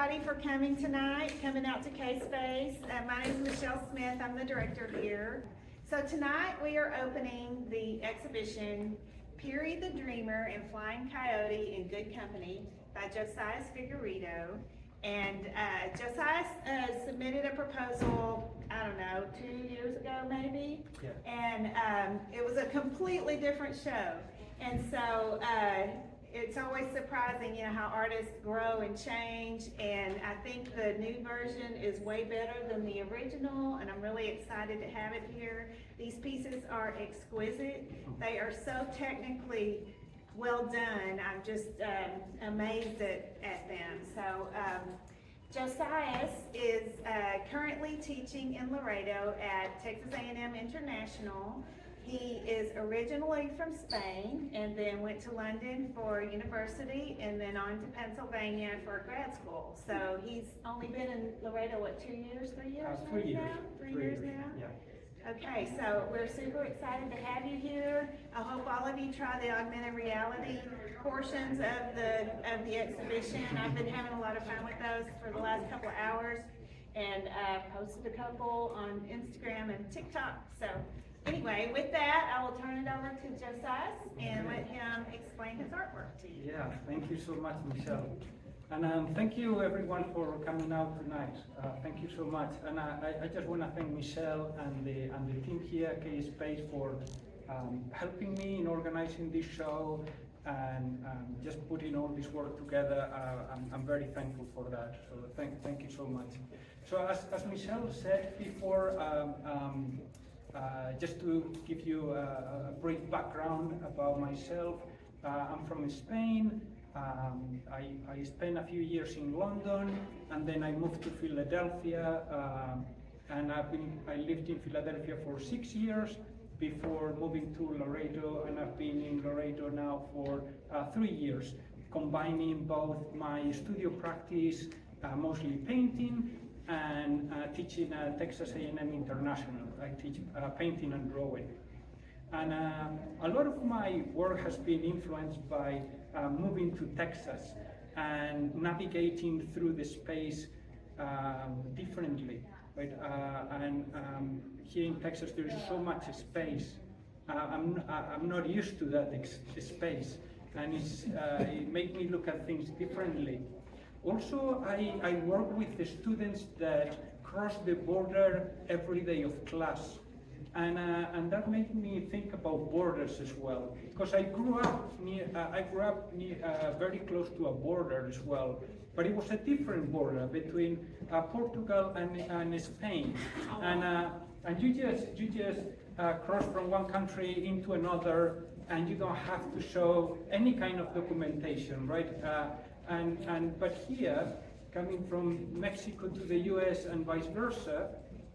everybody for coming tonight, coming out to K-Space. My name is Michelle Smith. I'm the director here. So tonight we are opening the exhibition Peary the Dreamer and Flying Coyote in Good Company by Josias Figueirido. And Josias submitted a proposal, I don't know, 2 years ago maybe? Yeah. And it was a completely different show. And so it's always surprising, how artists grow and change, and I think the new version is way better than the original, and I'm really excited to have it here. These pieces are exquisite. They are so technically well done. I'm just amazed at them. So Josias is currently teaching in Laredo at Texas A&M International. He is originally from Spain and then went to London for university and then on to Pennsylvania for grad school. So he's only been in Laredo, what, 2 years, 3 years? 3 years. Now? 3 years now? Yeah. Okay, so we're super excited to have you here. I hope all of you try the augmented reality portions of the exhibition. I've been having a lot of fun with those for the last couple of hours and posted a couple on Instagram and TikTok. So anyway, with that, I will turn it over to Josias and let him explain his artwork to you. Yeah, thank you so much, Michelle. And thank you everyone for coming out tonight. Thank you so much. And I just want to thank Michelle and the team here at K-Space for helping me in organizing this show and just putting all this work together. I'm very thankful for that. So thank you so much. So as Michelle said before, just to give you a brief background about myself, I'm from Spain. I spent a few years in London, and then I moved to Philadelphia, and I lived in Philadelphia for 6 years before moving to Laredo, and I've been in Laredo now for 3 years, combining both my studio practice, mostly painting, and teaching at Texas A&M International. I teach painting and drawing. And a lot of my work has been influenced by moving to Texas and navigating through the space differently. Right? Here in Texas, there is so much space. I'm not used to that space, and it made me look at things differently. Also, I work with the students that cross the border every day of class. And that made me think about borders as well, because I grew up very close to a border as well, but it was a different border between Portugal and Spain, and you just cross from one country into another, and you don't have to show any kind of documentation, right? But here, coming from Mexico to the U.S. and vice versa,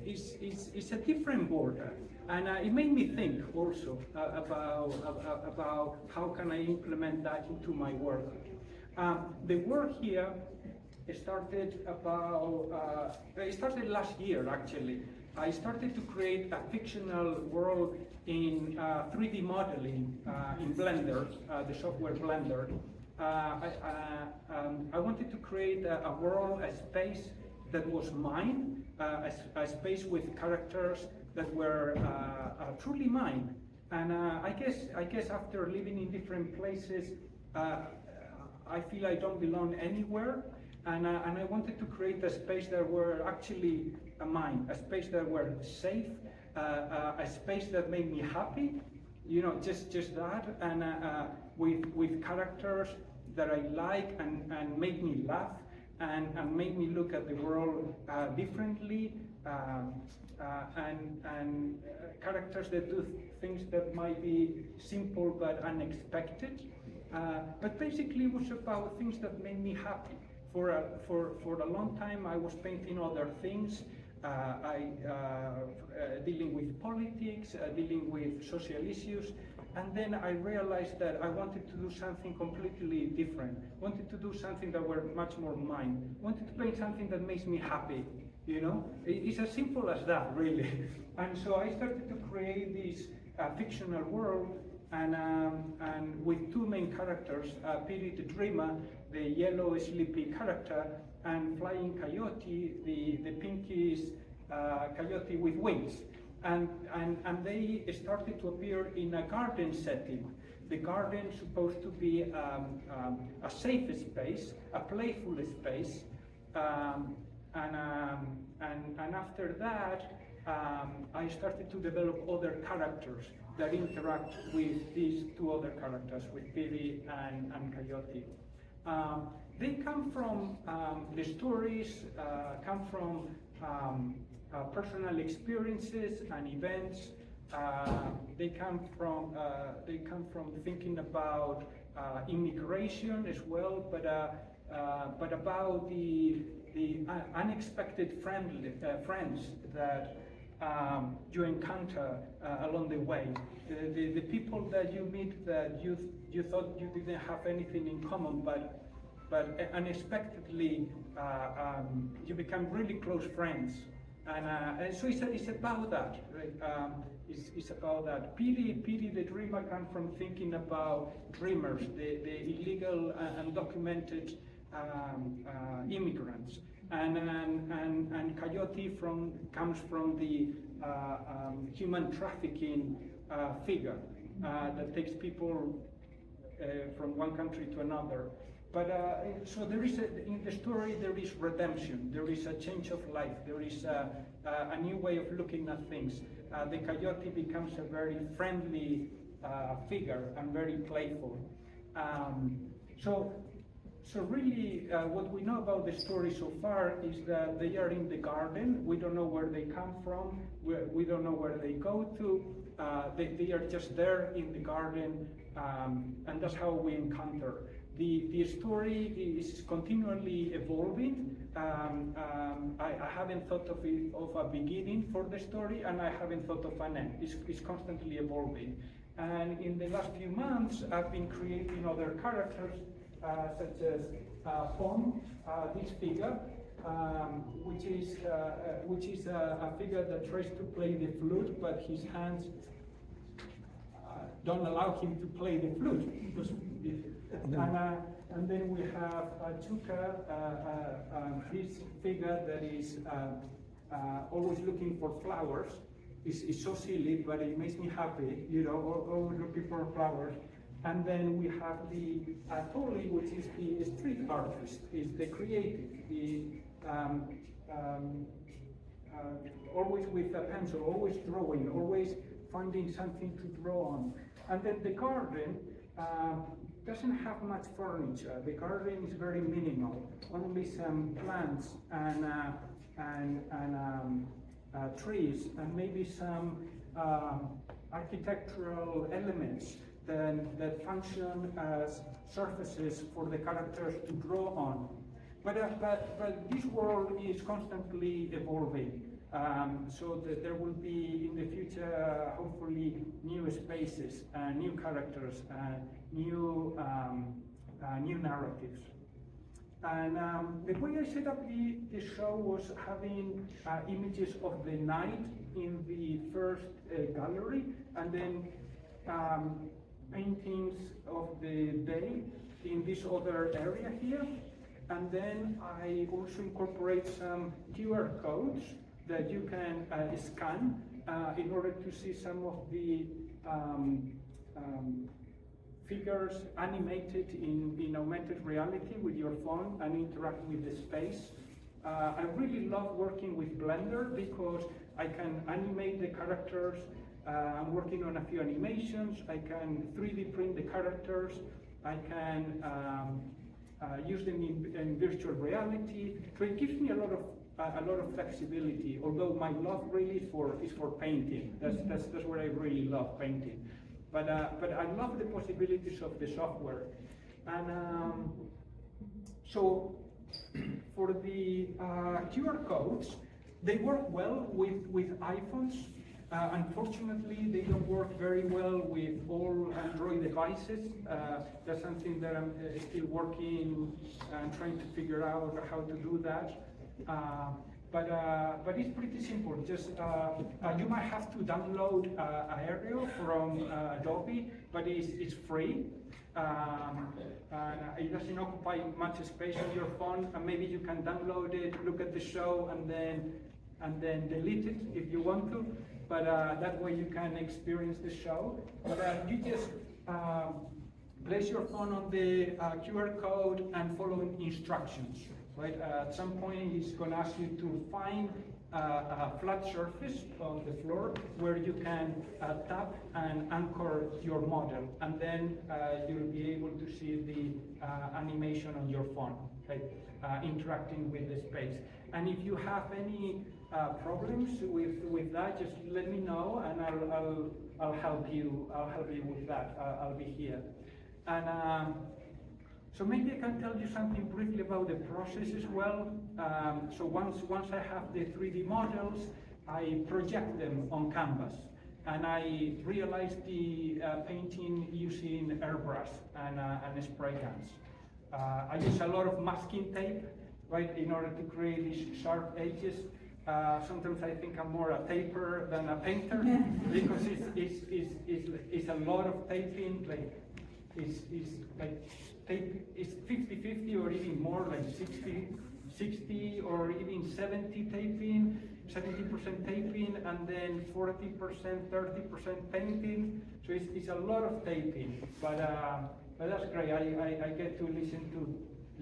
it's a different border, and it made me think also about how can I implement that into my work. The work here started last year actually. I started to create a fictional world in 3D modeling in Blender, the software Blender. I wanted to create a world, a space that was mine, a space with characters that were truly mine. And I guess after living in different places, I feel I don't belong anywhere. And I wanted to create a space that were actually mine, a space that were safe, a space that made me happy, just that, and with characters that I like and make me laugh. And made me look at the world differently, and characters that do things that might be simple but unexpected. But basically, it was about things that made me happy. For a long time, I was painting other things. Dealing with politics, dealing with social issues, and then I realized that I wanted to do something completely different. Wanted to do something that were much more mine. Wanted to paint something that makes me happy. It's as simple as that, really. And so I started to create this fictional world, and with two main characters, Piri the Dreamer, the yellow sleepy character, and Flying Coyote, the pinkish coyote with wings. And they started to appear in a garden setting. The garden is supposed to be a safe space, a playful space, and after that, I started to develop other characters that interact with these two other characters, with Piri and Coyote. They come from, the stories come from personal experiences and events. They come from thinking about immigration as well, but about the unexpected friends that you encounter along the way. The people that you meet that you thought you didn't have anything in common, but unexpectedly you become really close friends. And so it's about that, right? It's about that. Piri the Dreamer comes from thinking about dreamers, the illegal undocumented immigrants, and Coyote comes from the human trafficking figure that takes people from one country to another. But so there is in the story there is redemption, there is a change of life, there is a new way of looking at things. The coyote becomes a very friendly figure and very playful. So really, what we know about the story so far is that they are in the garden. We don't know where they come from. We don't know where they go to. They are just there in the garden, and that's how we encounter. The story is continually evolving. I haven't thought of a beginning for the story, and I haven't thought of an end. It's constantly evolving. And in the last few months, I've been creating other characters, such as Pom, this figure, which is a figure that tries to play the flute, but his hands don't allow him to play the flute. And then we have Chuka, this figure that is always looking for flowers. It's so silly, but it makes me happy, you know, always looking for flowers. And then we have the Toli, which is the street artist, is the creative, always with a pencil, always drawing, always finding something to draw on. And then the garden doesn't have much furniture. The garden is very minimal, only some plants and trees, and maybe some architectural elements that function as surfaces for the characters to draw on. But this world is constantly evolving. So that there will be in the future, hopefully, new spaces, new characters, new narratives. And the way I set up the show was having images of the night in the first gallery, and then paintings of the day in this other area here. And then I also incorporate some QR codes that you can scan in order to see some of the figures animated in augmented reality with your phone and interact with the space. I really love working with Blender because I can animate the characters. I'm working on a few animations. I can 3D print the characters. I can use them in virtual reality. So it gives me a lot of flexibility. Although my love really is for painting. That's what I really love, painting. But I love the possibilities of the software. And so for the QR codes, they work well with iPhones. Unfortunately, they don't work very well with all Android devices. That's something that I'm still working and trying to figure out how to do that. but it's pretty simple. Just you might have to download Aerial from Adobe, but it's free. And it doesn't occupy much space on your phone, and maybe you can download it, look at the show, and then delete it if you want to. But that way you can experience the show. But you just place your phone on the QR code and follow instructions. Right? At some point, it's going to ask you to find a flat surface on the floor where you can tap and anchor your model, and then you'll be able to see the animation on your phone, okay? Interacting with the space. And if you have any problems with that, just let me know, and I'll help you. I'll help you with that. I'll be here. And so maybe I can tell you something briefly about the process as well. So once I have the 3D models, I project them on canvas, and I realize the painting using airbrush and spray guns. I use a lot of masking tape, right, in order to create these sharp edges. Sometimes I think I'm more a taper than a painter because it's a lot of taping. Like it's like tape is 50-50 or even more, like 60 or even 70 taping, 70% taping, and then 40%, 30% painting. So it's a lot of taping, but that's great. I get to listen to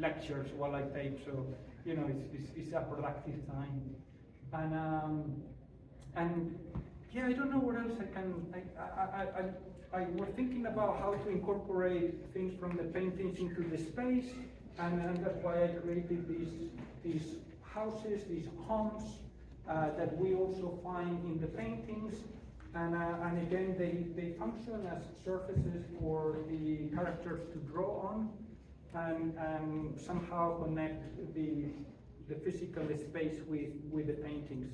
lectures while I tape, so you know it's a productive time. And yeah, I don't know what else I can. I was thinking about how to incorporate things from the paintings into the space, and that's why I created these houses, these homes that we also find in the paintings. And again, they function as surfaces for the characters to draw on, and somehow connect the physical space with the paintings.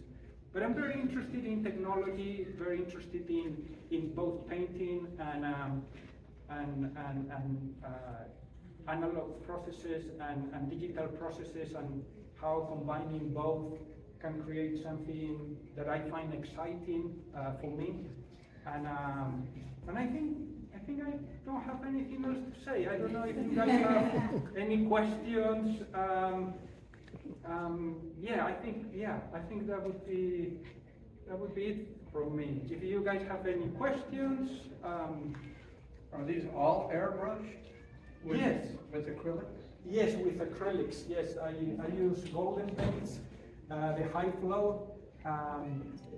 But I'm very interested in technology, very interested in both painting and analog processes and digital processes, and how combining both can create something that I find exciting for me. And I think I don't have anything else to say. I don't know if you guys have any questions. I think that would be it from me. If you guys have any questions, are these all airbrushed? Yes. With acrylics? Yes, with acrylics. Yes, I use golden paints, the high flow.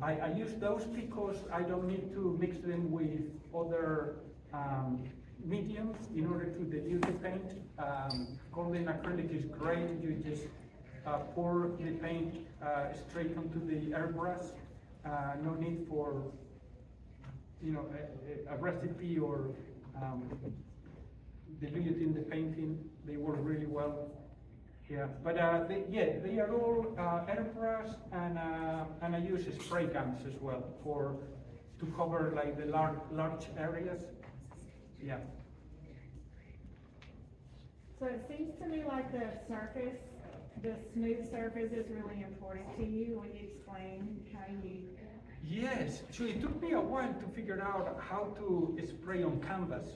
I use those because I don't need to mix them with other mediums in order to dilute the paint. Golden acrylic is great. You just pour the paint straight onto the airbrush. No need for a recipe or diluting the painting. They work really well. Yeah, but they are all airbrush, and I use spray guns as well to cover like the large areas. Yeah. So it seems to me like the smooth surface is really important to you. Will you explain how you? Yes, so it took me a while to figure out how to spray on canvas.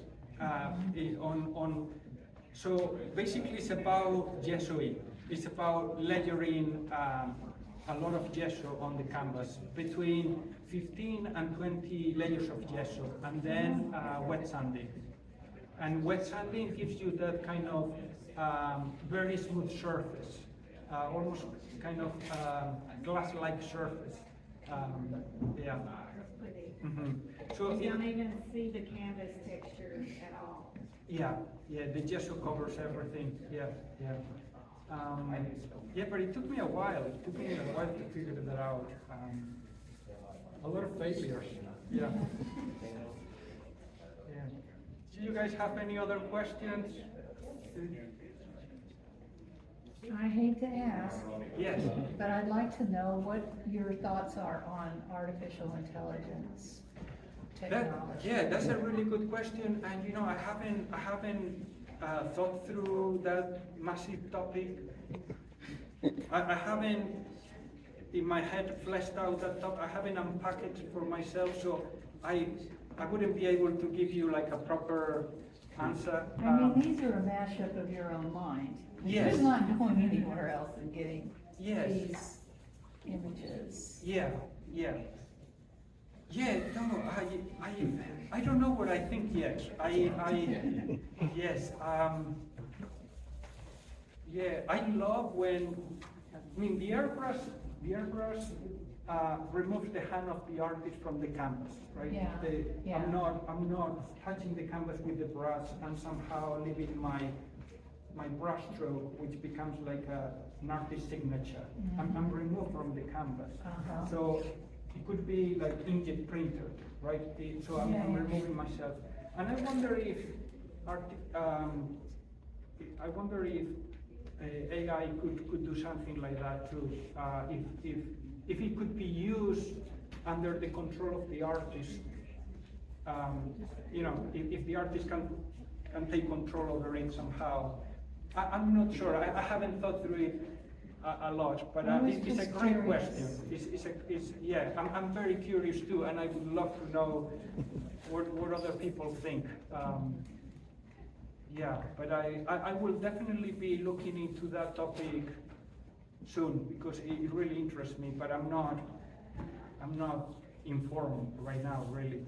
So basically it's about gessoing. It's about layering a lot of gesso on the canvas, between 15 and 20 layers of gesso, and then wet sanding. And wet sanding gives you that kind of very smooth surface, almost kind of glass-like surface. Yeah. That's pretty. Mm-hmm. So You don't even see the canvas texture at all. Yeah, the gesso covers everything. Yeah. But it took me a while. It took me a while to figure that out. A lot of failures. Yeah. Do you guys have any other questions? I hate to ask, Yes. but I'd like to know what your thoughts are on artificial intelligence technology. That's a really good question, and I haven't thought through that massive topic. I haven't in my head fleshed out that top. I haven't unpacked it for myself, so I wouldn't be able to give you like a proper answer. I mean, these are a mashup of your own mind. Yes. You're not going anywhere else and getting Yes. these images. Yeah, yeah. Yeah, no, I don't know what I think yet. Yes, yeah, I love when, I mean, the airbrush removes the hand of the artist from the canvas, right? Yeah, yeah. I'm not touching the canvas with the brush and somehow leaving my brush stroke, which becomes like an artist's signature. I'm removed from the canvas. Uh-huh. So it could be like inkjet printed, right? So I'm Yeah. removing myself. And I wonder if AI could do something like that too. If it could be used under the control of the artist, you know, if the artist can take control over it somehow. I'm not sure. I haven't thought through it a lot, but I was it's a just great curious. question. Yeah, I'm very curious too, and I would love to know what other people think. Yeah, but I will definitely be looking into that topic soon because it really interests me. But I'm not informed right now, really.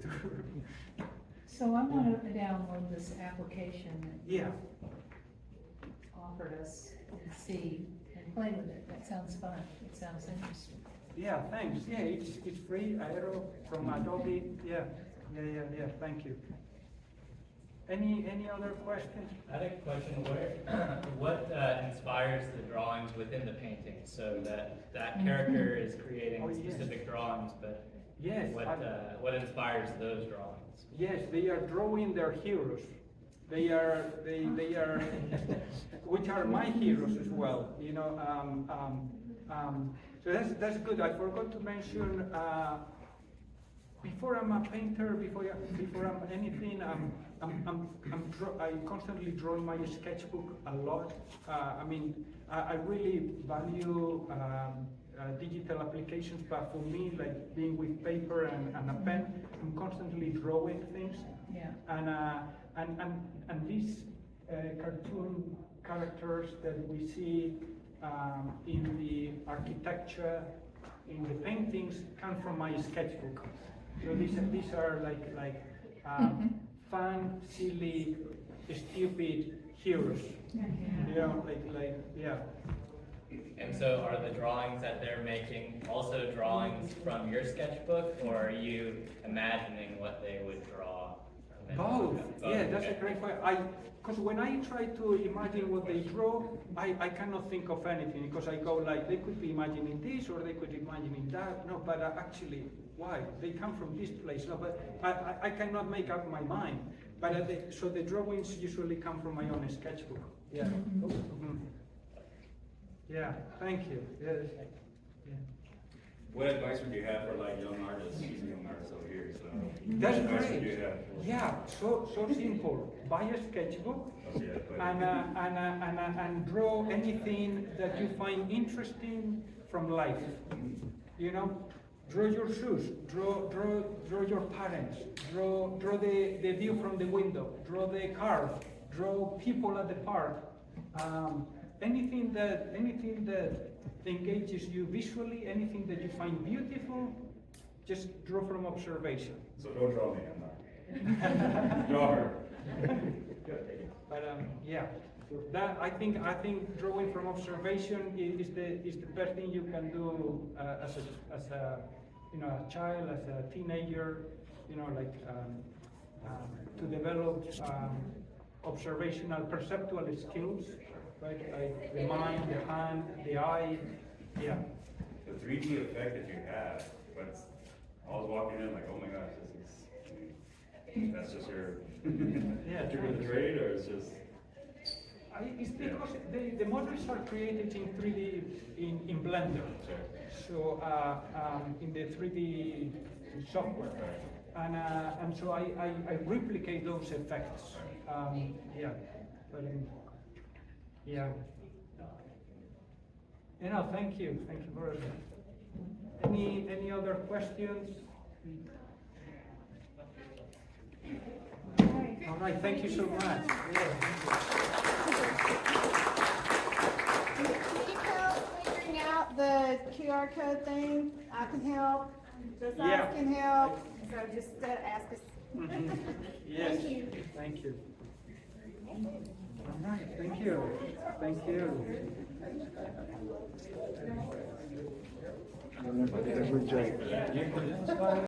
So I'm gonna download this application that Yeah. offered us and see and play with it. That sounds fun. It sounds interesting. Yeah, thanks. Yeah, it's free. Aero from Adobe. Yeah. Thank you. Any other questions? I had a question. What inspires the drawings within the painting? So that character is creating Oh, yes. specific drawings, but Yes. what inspires those drawings? Yes, they are drawing their heroes. They are, which are my heroes as well. You know, so that's good. I forgot to mention. Before I'm a painter, before I'm anything, I constantly draw in my sketchbook a lot. I mean, I really value digital applications, but for me, like being with paper and a pen, I'm constantly drawing things. Yeah. And these cartoon characters that we see in the architecture, in the paintings, come from my sketchbook. So these are like fun, silly, stupid heroes. You know, like yeah. And so are the drawings that they're making also drawings from your sketchbook, or are you imagining what they would draw? and then- Both. Yeah, that's okay. a great question. Because when I try to imagine what they draw, I cannot think of anything because I go like, they could be imagining this or they could be imagining that. No, but actually, why? They come from this place. No, but I cannot make up my mind. But so the drawings usually come from my own sketchbook. Yeah. Mhm. Yeah, thank you. Yes. Yeah. What advice would you have for like young artists? He's a young artist over here, so. That's what advice would great. you have? Yeah, so simple. Buy a sketchbook Okay, but- and draw anything that you find interesting from life. You know, draw your shoes, draw your parents, draw the view from the window, draw the car, draw people at the park. Anything that engages you visually, anything that you find beautiful, just draw from observation. So don't draw me, I'm not. Draw her. But yeah, that I think drawing from observation is the best thing you can do as a you know, a child, as a teenager, you know, like to develop observational perceptual skills, right? Like the mind, the hand, the eye, yeah. The 3D effect that you have, but I was walking in like, oh my gosh, that's just your, Yeah, you're gonna trade, or it's just, It's because the models are created in 3D in Blender. sure. So in the 3D software, and so I replicate those effects. Yeah, but yeah. You know, thank you for Any other questions? All right, thank you so much. Need help figuring out the QR code thing? I can help, Josias Yeah. can help, so just ask us. Mhm. Yes, Thank you. thank you. All right, thank you, thank you. Good job.